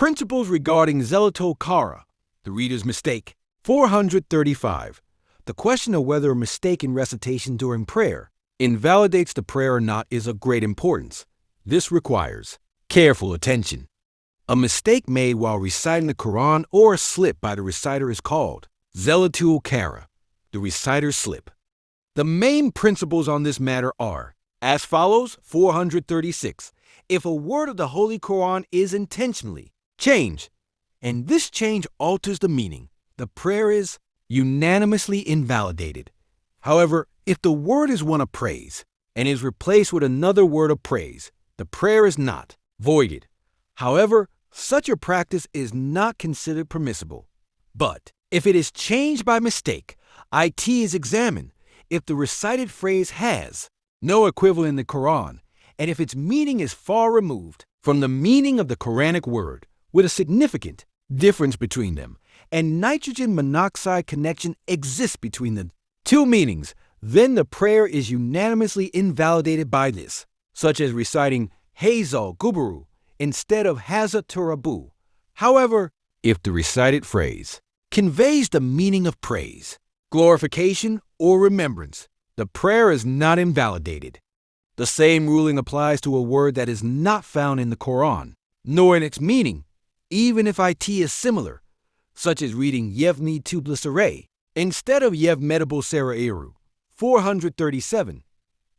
Principles regarding Zelletül Karî, the reader's mistake. 435. The question of whether a mistake in recitation during prayer invalidates the prayer or not is of great importance. This requires careful attention. A mistake made while reciting the Quran or a slip by the reciter is called Zelletül Karî, the reciter's slip. The main principles on this matter are as follows. 436. If a word of the Holy Quran is intentionally changed, and this change alters the meaning, the prayer is unanimously invalidated. However, if the word is one of praise and is replaced with another word of praise, the prayer is not voided. However, such a practice is not considered permissible. But if it is changed by mistake, it is examined if the recited phrase has no equivalent in the Quran, and if its meaning is far removed from the meaning of the Quranic word, with a significant difference between them, and nitrogen monoxide connection exists between the two meanings, then the prayer is unanimously invalidated by this, such as reciting Hâzâ'l-Gubâru instead of Hâzâ't-Turâbu. However, if the recited phrase conveys the meaning of praise, glorification, or remembrance, the prayer is not invalidated. The same ruling applies to a word that is not found in the Quran, nor in its meaning, even if it is similar, such as reading Yevme Tubles-Serailu instead of Yevmetüble-Serâiru. 437.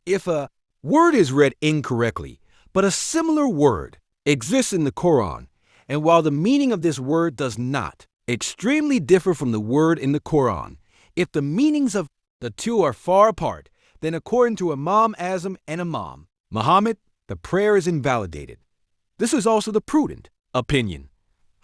If a word is read incorrectly, but a similar word exists in the Quran, and while the meaning of this word does not extremely differ from the word in the Quran, if the meanings of the two are far apart, then according to Imam Azam and Imam Muhammad, the prayer is invalidated. This is also the prudent opinion.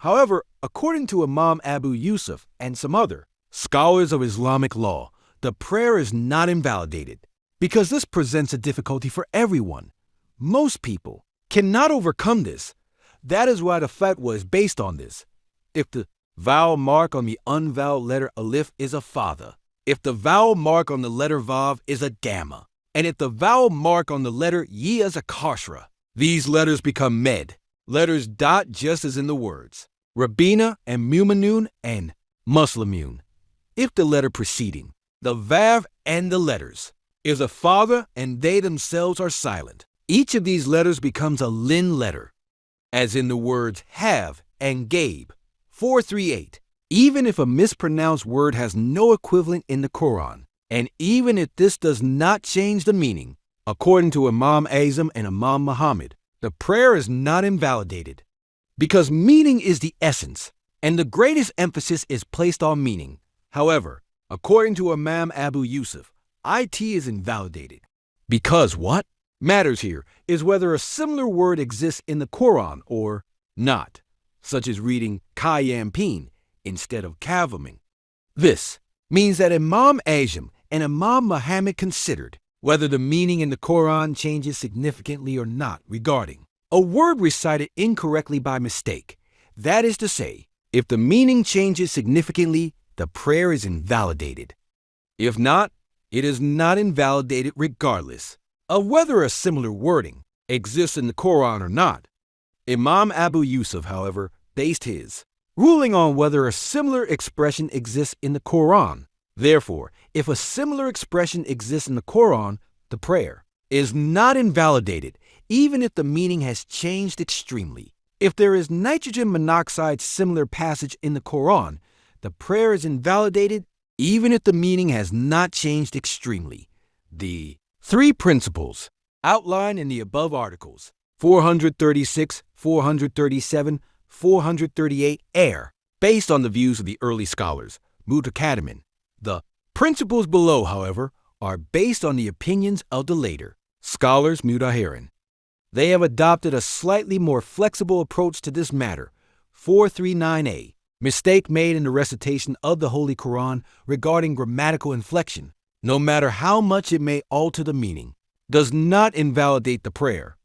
However, according to Imam Abu Yusuf and some other scholars of Islamic law, the prayer is not invalidated because this presents a difficulty for everyone. Most people cannot overcome this. That is why the fatwa is based on this. If the vowel mark on the unvoweled letter Alif is a fatha, if the vowel mark on the letter Vav is a damma, and if the vowel mark on the letter Yi is a kasra, these letters become med, letters dot just as in the words Rabbena and Mu'minun and Muslimun. If the letter preceding the Vav and the letters is a fatha and they themselves are silent, each of these letters becomes a lin letter, as in the words have and gabe. 438. Even if a mispronounced word has no equivalent in the Quran, and even if this does not change the meaning, according to Imam Azam and Imam Muhammad, the prayer is not invalidated. Because meaning is the essence, and the greatest emphasis is placed on meaning. However, according to Imam Abu Yusuf, it is invalidated. Because what matters here is whether a similar word exists in the Quran or not, such as reading kayampin instead of kavaming. This means that Imam Azam and Imam Muhammad considered whether the meaning in the Quran changes significantly or not regarding a word recited incorrectly by mistake. That is to say, if the meaning changes significantly, the prayer is invalidated. If not, it is not invalidated regardless of whether a similar wording exists in the Quran or not. Imam Abu Yusuf, however, based his ruling on whether a similar expression exists in the Quran. Therefore, if a similar expression exists in the Quran, the prayer is not invalidated, even if the meaning has changed extremely. If there is nitrogen monoxide similar passage in the Quran, the prayer is invalidated, even if the meaning has not changed extremely. The three principles outlined in the above articles, 436, 437, 438 based on the views of the early scholars, Mutakadimin. The principles below, however, are based on the opinions of the later scholars, Mutahirin. They have adopted a slightly more flexible approach to this matter. 439a. Mistake made in the recitation of the Holy Quran regarding grammatical inflection, no matter how much it may alter the meaning, does not invalidate the prayer,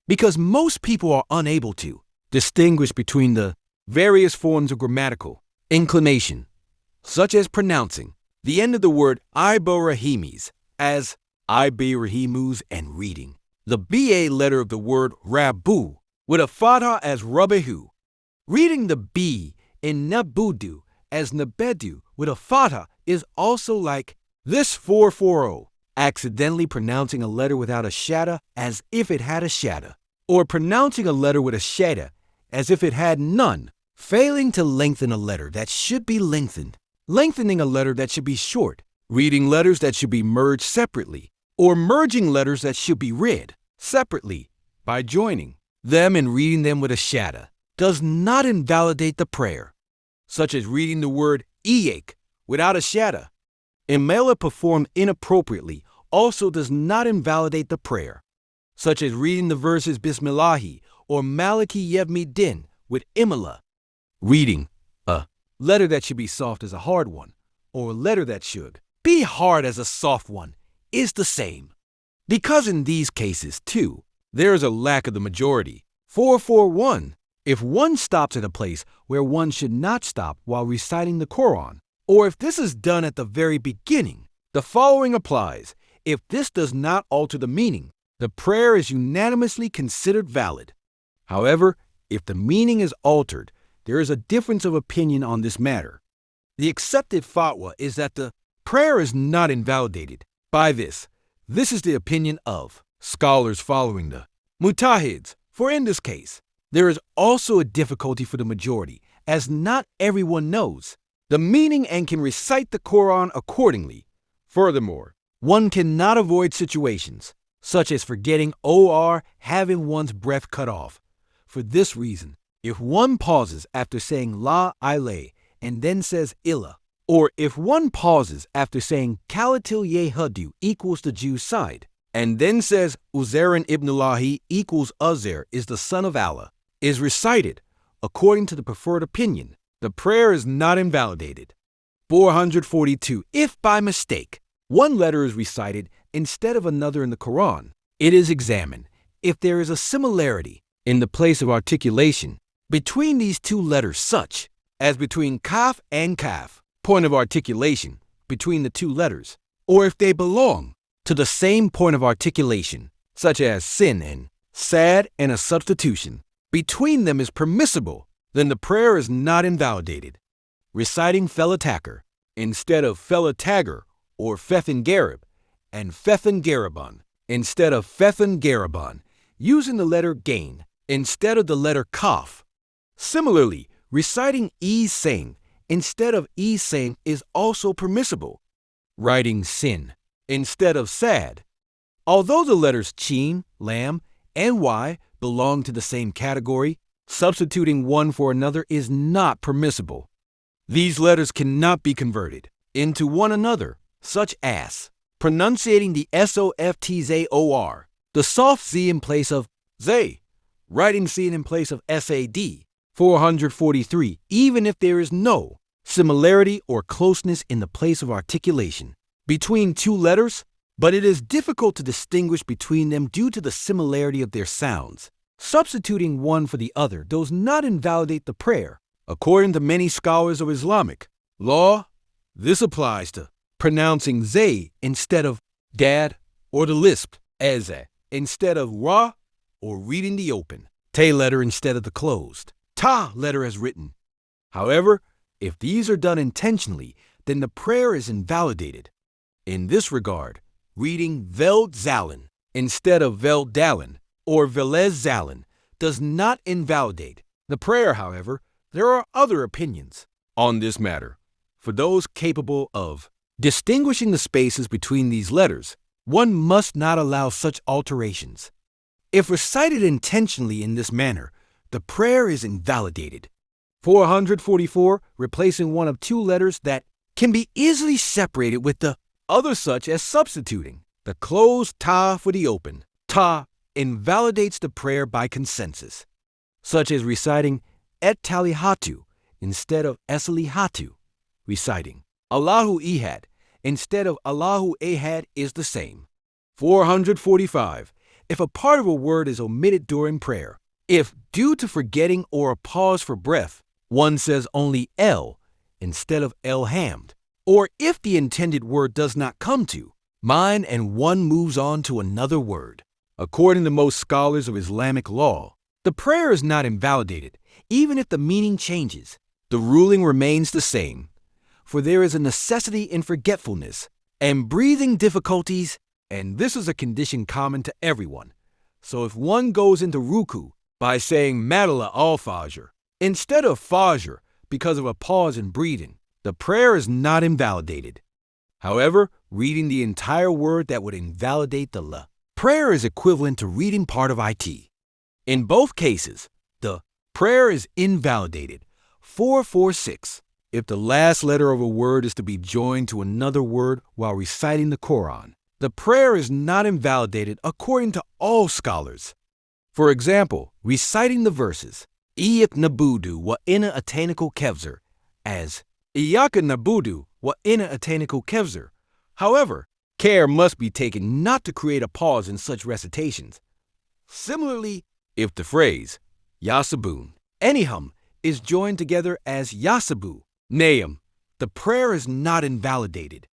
because most people are unable to distinguish between the various forms of grammatical inclination, such as pronouncing the end of the word Iborahimis as Ibirahimus and reading the BA letter of the word Rabu with a fatha as Rabehu. Reading the B in nabudu as nabedu with a fatha is also like this 440, accidentally pronouncing a letter without a shadda as if it had a shadda, or pronouncing a letter with a shadda as if it had none, failing to lengthen a letter that should be lengthened, lengthening a letter that should be short, reading letters that should be merged separately, or merging letters that should be read separately by joining them and reading them with a shadda does not invalidate the prayer, such as reading the word iyek without a shadda. Imela performed inappropriately also does not invalidate the prayer, such as reading the verses Bismillahi or Maliki Yevme Din with imela. Reading a letter that should be soft as a hard one, or a letter that should be hard as a soft one, is the same. Because in these cases, too, there is a lack of the majority. 441. If one stops at a place where one should not stop while reciting the Qur'an, or if this is done at the very beginning, the following applies. If this does not alter the meaning, the prayer is unanimously considered valid. However, if the meaning is altered, there is a difference of opinion on this matter. The accepted fatwa is that the prayer is not invalidated. By this is the opinion of scholars following the mutahids, for in this case, there is also a difficulty for the majority, as not everyone knows the meaning and can recite the Qur'an accordingly. Furthermore, one cannot avoid situations such as forgetting or having one's breath cut off. For this reason, if one pauses after saying la ilaha and then says illa, or if one pauses after saying Kalatil Yehadu equals the Jew's side, and then says Uzairin ibnullahi equals Uzair is the son of Allah, is recited according to the preferred opinion, the prayer is not invalidated. 442. If by mistake one letter is recited instead of another in the Quran, it is examined if there is a similarity in the place of articulation between these two letters, such as between kaf and kaf, point of articulation between the two letters, or if they belong to the same point of articulation, such as sin and sad, and a substitution between them is permissible, then the prayer is not invalidated. Reciting Felatakar instead of Felatagger, or Fethan Garib, and Fethan Garaban instead of Fethan Garaban, using the letter gain instead of the letter kaf. Similarly, reciting same instead of same is also permissible. Writing sin instead of sad. Although the letters chin, lam, and y belong to the same category, substituting one for another is not permissible. These letters cannot be converted into one another, such as pronunciating the soft-zor, the soft z in place of zay, writing sin in place of sad. 443. Even if there is no similarity or closeness in the place of articulation between two letters, but it is difficult to distinguish between them due to the similarity of their sounds, substituting one for the other does not invalidate the prayer. According to many scholars of Islamic law, this applies to pronouncing zay instead of dad, or the lisp as instead of ra, or reading the open te letter instead of the closed ta letter as written. However, if these are done intentionally, then the prayer is invalidated. In this regard, reading Veld Zalin instead of Veld Dalin or Velez Zalin does not invalidate the prayer. However, there are other opinions on this matter. For those capable of distinguishing the spaces between these letters, one must not allow such alterations. If recited intentionally in this manner, the prayer is invalidated. 444. Replacing one of two letters that can be easily separated with the other, such as substituting the closed ta for the open ta, invalidates the prayer by consensus, such as reciting et talihatu instead of esalihatu. Reciting Allahu Ehad instead of Allahu Ehad is the same. 445. If a part of a word is omitted during prayer, if due to forgetting or a pause for breath, one says only el instead of el-hamd, or if the intended word does not come to mind and one moves on to another word, according to most scholars of Islamic law, the prayer is not invalidated even if the meaning changes. The ruling remains the same, for there is a necessity in forgetfulness and breathing difficulties, and this is a condition common to everyone. So if one goes into ruku by saying Madala al-Fajr instead of Fajr because of a pause in breathing, the prayer is not invalidated. However, reading the entire word that would invalidate the la prayer is equivalent to reading part of it. In both cases, the prayer is invalidated. 446. If the last letter of a word is to be joined to another word while reciting the Qur'an, the prayer is not invalidated according to all scholars. For example, reciting the verses Iyyak nabudu wa ina atanikal kevzer as Iyyaka nabudu wa ina atanikal kevzer. However, care must be taken not to create a pause in such recitations. Similarly, if the phrase Yasabun Aniham is joined together as Yasabu Nayam, the prayer is not invalidated.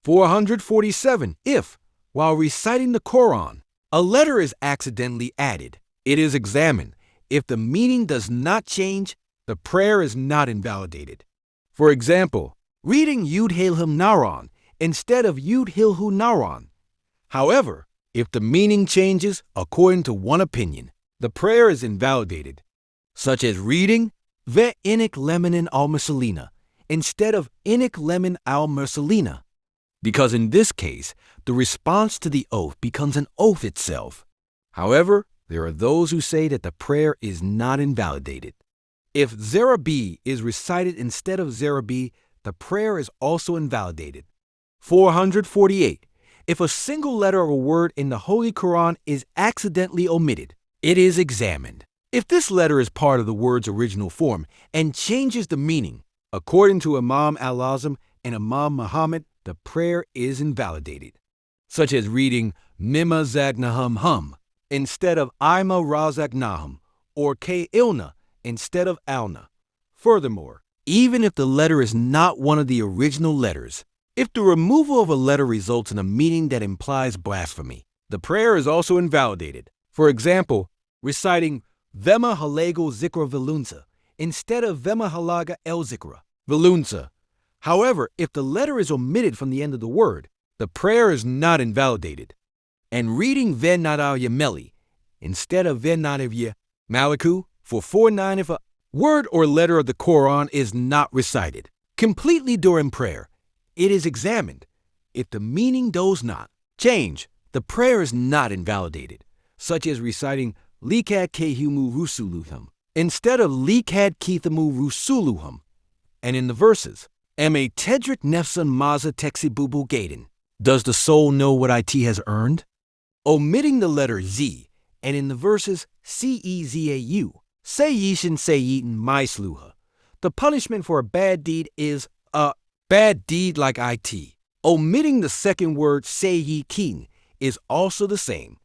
447. If, while reciting the Qur'an, a letter is accidentally added, it is examined. If the meaning does not change, the prayer is not invalidated. For example, reading Yudhilhum Naran instead of Yudhilhu Naran. However, if the meaning changes according to one opinion, the prayer is invalidated, such as reading Ve inik lemon al Mursalina instead of inik lemon al Mursalina, because in this case, the response to the oath becomes an oath itself. However, there are those who say that the prayer is not invalidated. If Zerabi is recited instead of Zerabi, the prayer is also invalidated. 448. If a single letter of a word in the Holy Quran is accidentally omitted, it is examined. If this letter is part of the word's original form and changes the meaning, according to Imam Al-Azam and Imam Muhammad, the prayer is invalidated, such as reading Mimma Zagnahum Hum instead of Ima Razaknahum or K Ilna instead of Alna. Furthermore, even if the letter is not one of the original letters, if the removal of a letter results in a meaning that implies blasphemy, the prayer is also invalidated. For example, reciting Vema Halego Zikra Velunza instead of Vema Halaga El Zikra Velunza. However, if the letter is omitted from the end of the word, the prayer is not invalidated. And reading Venadav Yemeli instead of Venadav Maliku for 49 if a word or letter of the Quran is not recited completely during prayer, it is examined. If the meaning does not change, the prayer is not invalidated, such as reciting Likad Kehumu Rusuluhum instead of Likad Kithamu Rusuluhum. And in the verses, Ame Tedric Nefsan Maza Texibubu Gaiden, does the soul know what it has earned? Omitting the letter Z, and in the verses Cezau, Sayishin Sayitin Maisluha, the punishment for a bad deed is a bad deed like it. Omitting the second word Sayikin is also the same.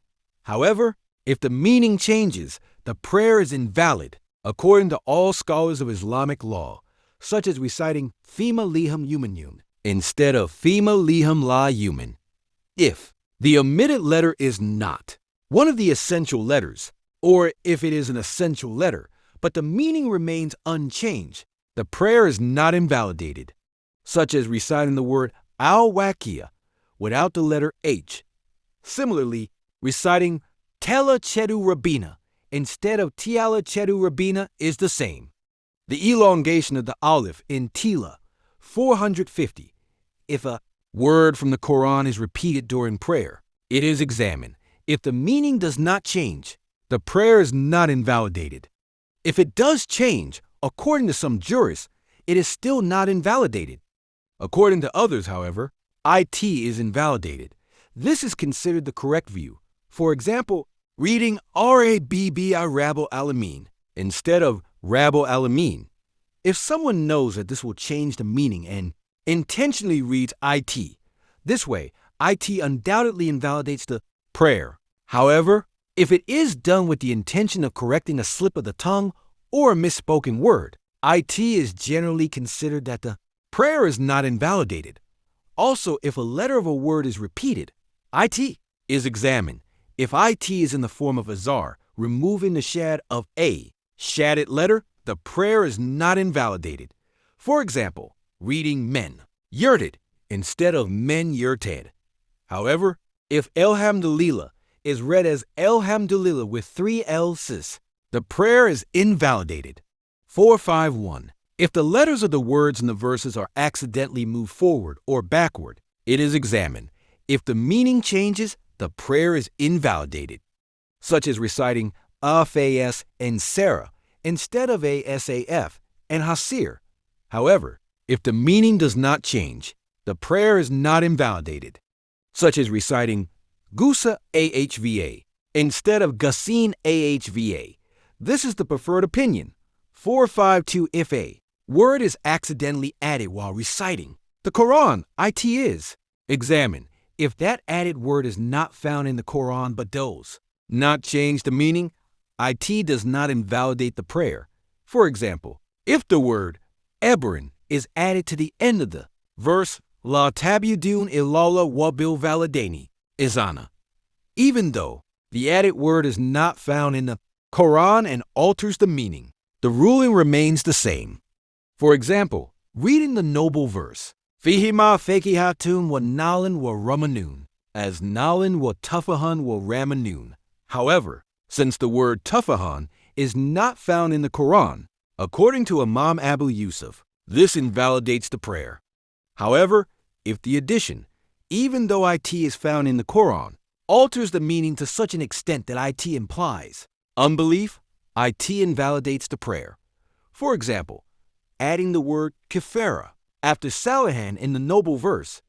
However, if the meaning changes, the prayer is invalid according to all scholars of Islamic law, such as reciting Fima Liham Yumanun instead of Fima Liham La Yuman. If the omitted letter is not one of the essential letters, or if it is an essential letter, but the meaning remains unchanged, the prayer is not invalidated, such as reciting the word Al-Waqiya without the letter H. Similarly, reciting Tela Chedu Rabbena instead of Tiala Chedu Rabbena is the same. The elongation of the Alif in Tila, 450. If a word from the Quran is repeated during prayer, it is examined. If the meaning does not change, the prayer is not invalidated. If it does change, according to some jurists, it is still not invalidated. According to others, however, it is invalidated. This is considered the correct view. For example, reading Rabbi Rabbil Alamin instead of Rabbil Alamin. If someone knows that this will change the meaning and intentionally reads it, this way, it undoubtedly invalidates the prayer. However, if it is done with the intention of correcting a slip of the tongue or a misspoken word, it is generally considered that the prayer is not invalidated. Also, if a letter of a word is repeated, it is examined. If it is in the form of azar, removing the shad of a shadded letter, the prayer is not invalidated. For example, reading men, yurted, instead of men yurted. However, if Elhamdulillah is read as Elhamdulillah with 3 L's, the prayer is invalidated. 451. If the letters of the words in the verses are accidentally moved forward or backward, it is examined. If the meaning changes, the prayer is invalidated, such as reciting Afas and Sarah instead of Asaf and Hasir. However, if the meaning does not change, the prayer is not invalidated, such as reciting Gusa Ahva instead of Gasin Ahva. This is the preferred opinion. 452. If a word is accidentally added while reciting the Quran, it is examine. If that added word is not found in the Quran but does not change the meaning, it does not invalidate the prayer. For example, if the word Ebrin is added to the end of the verse, La tabudun illallah wabil validani izana, even though the added word is not found in the Quran and alters the meaning, the ruling remains the same. For example, reading the noble verse, Fihima fakihatun wa nalan wa ramanun, as nalan wa tufahan wa ramanun. However, since the word tufahan is not found in the Quran, according to Imam Abu Yusuf, this invalidates the prayer. However, if the addition, even though it is found in the Quran, alters the meaning to such an extent that it implies unbelief, it invalidates the prayer. For example, adding the word kafara after Salahan in the noble verse,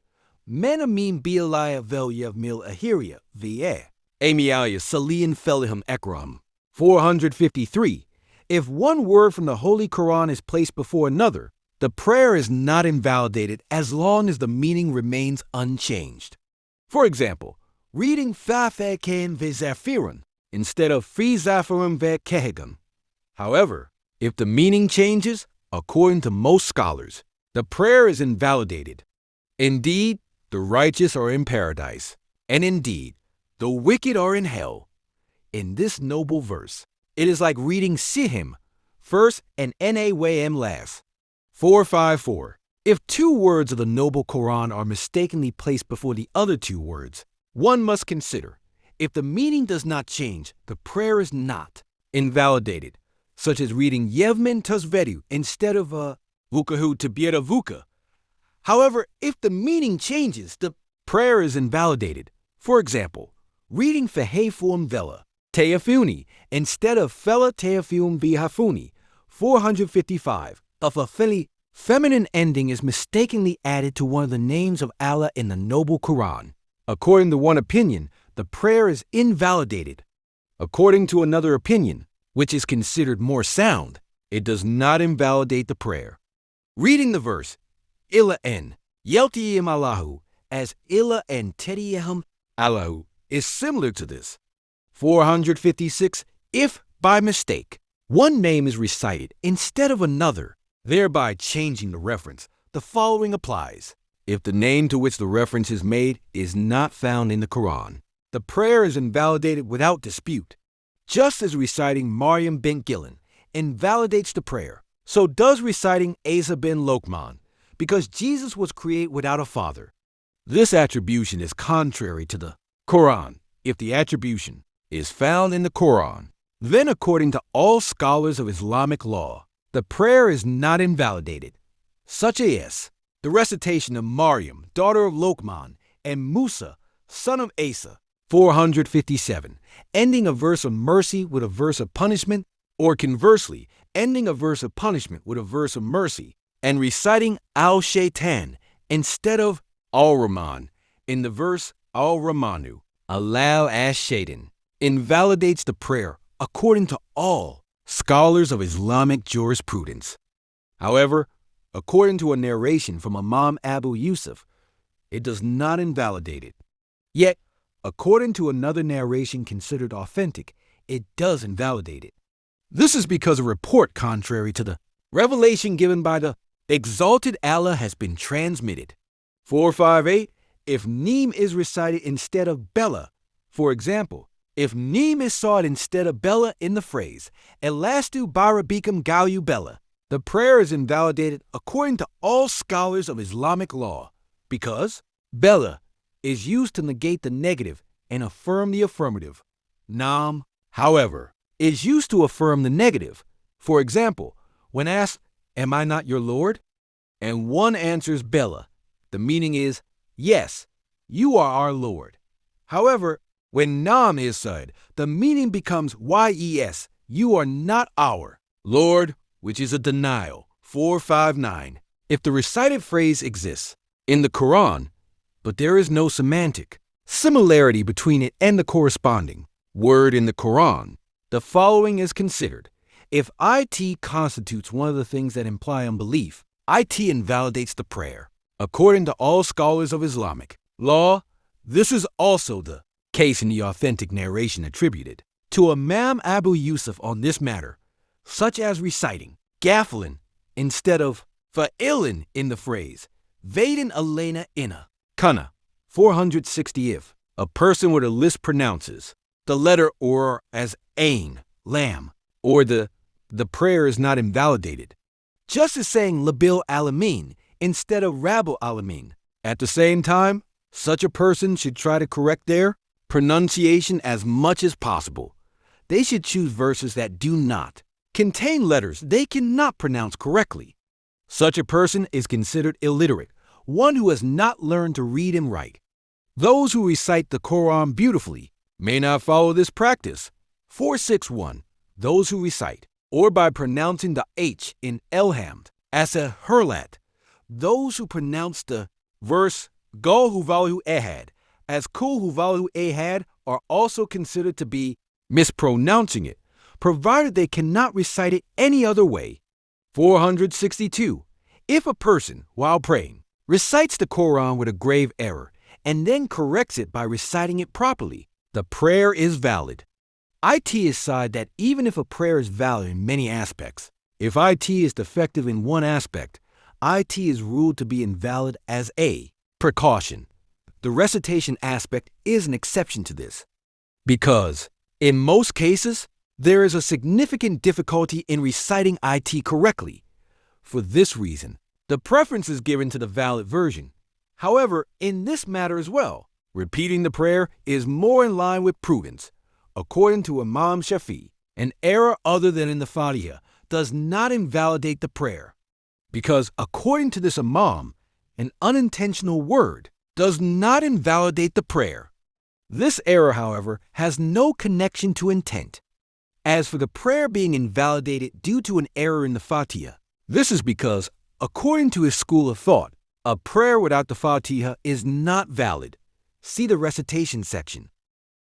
Menamim bi'alaya vel yevmil ahiria va, Amialia salian felihim ekram. 453. If one word from the Holy Quran is placed before another, the prayer is not invalidated as long as the meaning remains unchanged. For example, reading Fa'fakan ve'zafiran instead of Fi zafiran ve'kehegam. However, if the meaning changes, according to most scholars, the prayer is invalidated. Indeed, the righteous are in paradise, and indeed, the wicked are in hell. In this noble verse, it is like reading Sihim first and Nawam last. 454. If 2 words of the noble Quran are mistakenly placed before the other 2 words, one must consider, if the meaning does not change, the prayer is not invalidated, such as reading Yevme Tubles-Serailu instead of Vukahu Tabiera Vuka. However, if the meaning changes, the prayer is invalidated. For example, reading Fehefum Vela Teafuni instead of Fela Teafum Bihafuni. 455. If a feminine ending is mistakenly added to one of the names of Allah in the noble Quran, according to one opinion, the prayer is invalidated. According to another opinion, which is considered more sound, it does not invalidate the prayer. Reading the verse, Illa en Yeltiyim Allahu, as Illa en Tediyahum Allahu, is similar to this. 456. If, by mistake, one name is recited instead of another, thereby changing the reference, the following applies. If the name to which the reference is made is not found in the Quran, the prayer is invalidated without dispute. Just as reciting Maryam bint Gillan invalidates the prayer, so does reciting Asa bin Lokman, because Jesus was created without a father. This attribution is contrary to the Quran. If the attribution is found in the Quran, then according to all scholars of Islamic law, the prayer is not invalidated, such as the recitation of Maryam, daughter of Lokman, and Musa, son of Asa. 457. Ending a verse of mercy with a verse of punishment, or conversely, ending a verse of punishment with a verse of mercy, and reciting Al-Shaitan instead of Al-Rahman in the verse Al-Rahmanu, allow as Shaitan, invalidates the prayer according to all scholars of Islamic jurisprudence. However, according to a narration from Imam Abu Yusuf, it does not invalidate it. Yet, according to another narration considered authentic, it does invalidate it. This is because a report contrary to the revelation given by the exalted Allah has been transmitted. 458. If Neem is recited instead of Bella, for example, If neem is sought instead of bella in the phrase, elastu barabikam gayu bella, the prayer is invalidated according to all scholars of Islamic law, because bella is used to negate the negative and affirm the affirmative. Nam, however, is used to affirm the negative. For example, when asked, "Am I not your Lord?" and one answers bella, the meaning is, "Yes, you are our Lord." However, when nam is said, the meaning becomes yes, you are not our Lord, which is a denial. 459. If the recited phrase exists in the Qur'an, but there is no semantic similarity between it and the corresponding word in the Qur'an, the following is considered. If it constitutes one of the things that imply unbelief, it invalidates the prayer. According to all scholars of Islamic law, this is also the case in the authentic narration attributed to Imam Abu Yusuf on this matter, such as reciting gaflin instead of fa'ilin in the phrase Vaden alena inna kana. 460. If a person with a lisp pronounces the letter or as ain, lamb, or the prayer is not invalidated, just as saying labil alamin instead of rabbil alamin. At the same time, such a person should try to correct their pronunciation as much as possible. They should choose verses that do not contain letters they cannot pronounce correctly. Such a person is considered illiterate, one who has not learned to read and write. Those who recite the Quran beautifully may not follow this practice. 461. Those who recite, or by pronouncing the H in elhamd as a hurlat, those who pronounce the verse Go huvalu ehad as kul huvalu ehad are also considered to be mispronouncing it, provided they cannot recite it any other way. 462. If a person, while praying, recites the Quran with a grave error and then corrects it by reciting it properly, the prayer is valid. It is said that even if a prayer is valid in many aspects, if it is defective in one aspect, it is ruled to be invalid as a precaution. The recitation aspect is an exception to this, because, in most cases, there is a significant difficulty in reciting it correctly. For this reason, the preference is given to the valid version. However, in this matter as well, repeating the prayer is more in line with prudence. According to Imam Shafi, an error other than in the Fatiha does not invalidate the prayer, because according to this Imam, an unintentional word does not invalidate the prayer. This error, however, has no connection to intent. As for the prayer being invalidated due to an error in the Fatiha, this is because, according to his school of thought, a prayer without the Fatiha is not valid. See the recitation section.